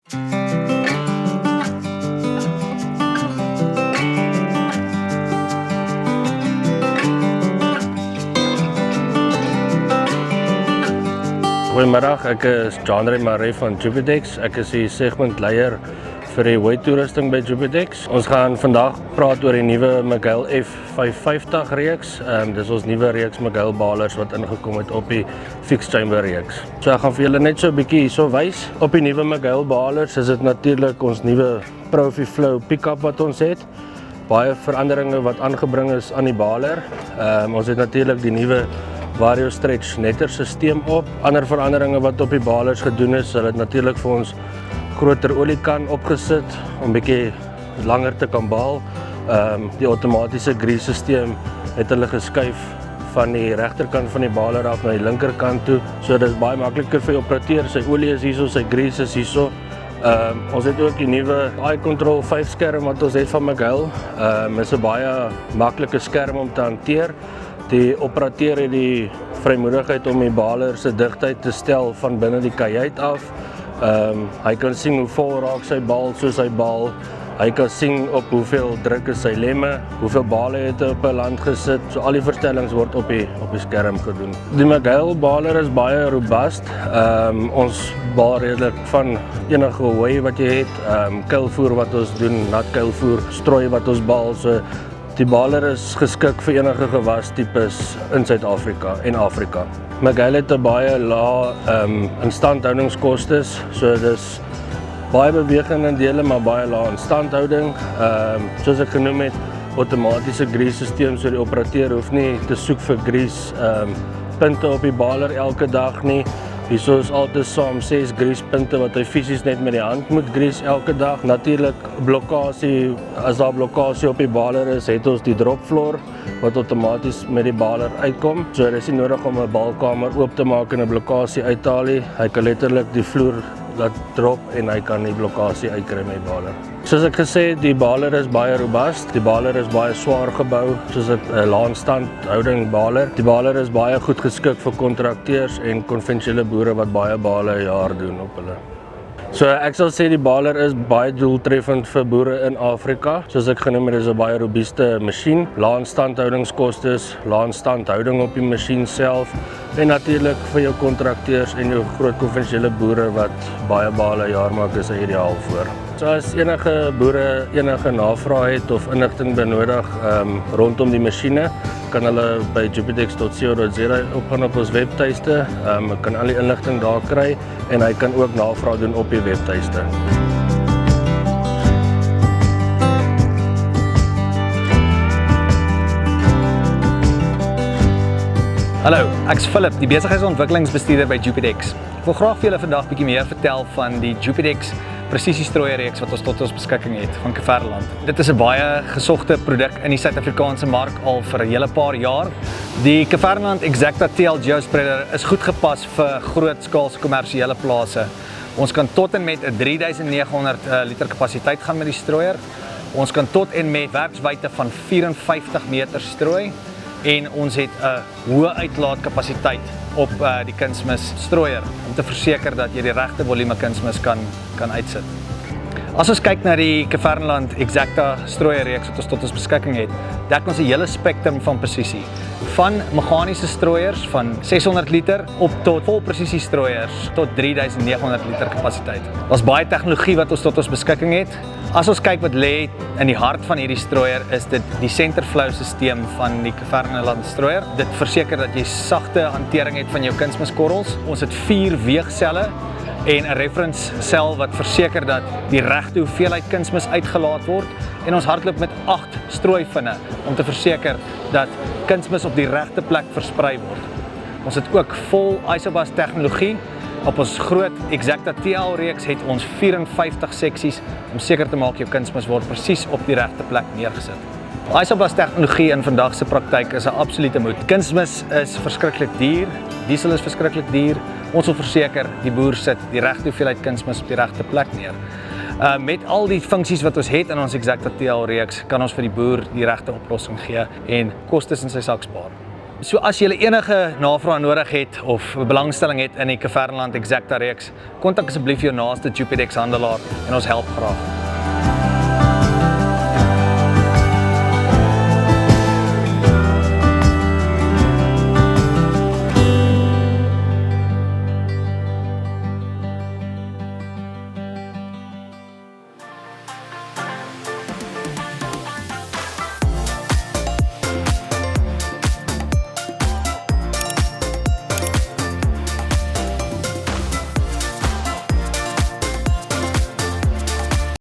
Goeiemiddag, ek is Jean-Ray Maree van Jupidex. Ek is die segmentleier vir die weight-toerusting by Jupidex. Ons gaan vandag praat oor die nuwe Miguel F550 reeks. Dis ons nuwe reeks Miguel balers wat ingekom het op die fixed chamber reeks. So ek gaan vir julle net so 'n bietjie hierso wys. Op die nuwe Miguel balers is dit natuurlik ons nuwe Profiflow pick-up wat ons het. Baie veranderinge wat aangebring is aan die baler. Ons het natuurlik die nuwe Vario Stretch netter stelsel op. Ander veranderinge wat op die balers gedoen is, hulle het natuurlik vir ons groter oliekan opgesit om bietjie langer te kan baal. Die outomatiese grease stelsel het hulle geskuif van die regterkant van die baler af na die linkerkant toe. So dit is baie makliker vir die operateur. Sy olie is hierso, sy grease is hierso. Ons het ook die nuwe iControl 5 skerm wat ons het van Miguel. Is 'n baie maklike skerm om te hanteer. Die operateur het die vrymoedigheid om die baler se digtheid te stel van binne die kajuit af. Hy kan sien hoe vol raak sy bal soos hy bal. Hy kan sien op hoeveel druk is sy lemme, hoeveel bale het hy op 'n land gesit. So al die verstellings word op die skerm gedoen. Die Miguel baler is baie robust. Ons baal redelik van enige hooi wat jy het, kuilvoer wat ons doen, nat kuilvoer, strooi wat ons baal. So die baler is geskik vir enige gewastipes in Suid-Afrika en Afrika. Miguel het 'n baie lae instandhoudingskostes, so dis baie beweging in dele, maar baie lae instandhouding. Soos ek genoem het, outomatiese grease stelsel, so die operateur hoef nie te soek vir grease punte op die baler elke dag nie. Hierso is altyd saam 6 grease punte wat hy fisies net met die hand moet grease elke dag. Natuurlik blokkasie, as daar blokkasie op die baler is, het ons die drop floor wat outomaties met die baler uitkom. So dit is nie nodig om 'n balkamer oop te maak en 'n blokkasie uit te haal nie. Hy kan letterlik die vloer laat drop en hy kan die blokkasie uitkry met die baler. Soos ek gesê het, die baler is baie robust. Die baler is baie swaar gebou, soos 'n lae instandhouding baler. Die baler is baie goed geskik vir kontrakteurs en konvensionele boere wat baie bale 'n jaar doen op hulle. So ek sal sê die baler is baie doeltreffend vir boere in Afrika. Soos ek genoem het, is 'n baie robuuste masjien. Lae instandhoudingskostes, lae instandhouding op die masjien self en natuurlik vir jou kontrakteurs en jou groot konvensionele boere wat baie bale 'n jaar maak, is ideaal voor. So as enige boere enige navraag het of inligting benodig rondom die masjiene, kan hulle by jupidex.co.za opgaan op ons webtuiste. Ek kan al die inligting daar kry en hy kan ook navraag doen op die webtuiste. Hallo, ek is Philip, die besigheidsontwikkelingsbestuurder by Jupidex. Ek wil graag vir julle vandag bietjie meer vertel van die Jupidex presisiestrooierreeks wat ons tot ons beskikking het van Keverland. Dit is 'n baie gesogte produk in die Suid-Afrikaanse mark al vir 'n hele paar jaar. Die Keverland Exacta TL Geospreader is goed gepas vir grootskaalse kommersiële plase. Ons kan tot en met 'n 3900 liter kapasiteit gaan met die strooier. Ons kan tot en met werkswyte van 54 meter strooi. En ons het 'n hoë uitlaatkapasiteit op die kunsmis strooier om te verseker dat jy die regte volume kunsmis kan uitsit. As ons kyk na die Keverland Exacta strooierreeks wat ons tot ons beskikking het, dek ons 'n hele spektrum van presisie. Van meganiese strooiers van 600 liter op tot volpresisie strooiers tot 3900 liter kapasiteit. Daar's baie tegnologie wat ons tot ons beskikking het. As ons kyk wat lê in die hart van hierdie strooier, is dit die Centerflow stelsel van die Keverland strooier. Dit verseker dat jy sagte hantering het van jou kunsmiskorrels. Ons het 4 weegselle en 'n reference sel wat verseker dat die regte hoeveelheid kunsmis uitgelaat word, en ons hardloop met 8 strooivinne om te verseker dat kunsmis op die regte plek versprei word. Ons het ook vol Isobus tegnologie. Op ons groot Exacta TL reeks het ons 54 seksies om seker te maak jou kunsmis word presies op die regte plek neergesit. Isobus tegnologie in vandag se praktyk is 'n absolute moet. Kunsmis is verskriklik duur, diesel is verskriklik duur. Ons wil verseker die boer sit die regte hoeveelheid kunsmis op die regte plek neer. Met al die funksies wat ons het in ons Exacta TL reeks, kan ons vir die boer die regte oplossing gee en kostes in sy sak spaar. So as jy enige navraag nodig het of belangstelling het in die Kavernaland Exacta reeks, kontak asseblief jou naaste Jupidex handelaar en ons help graag.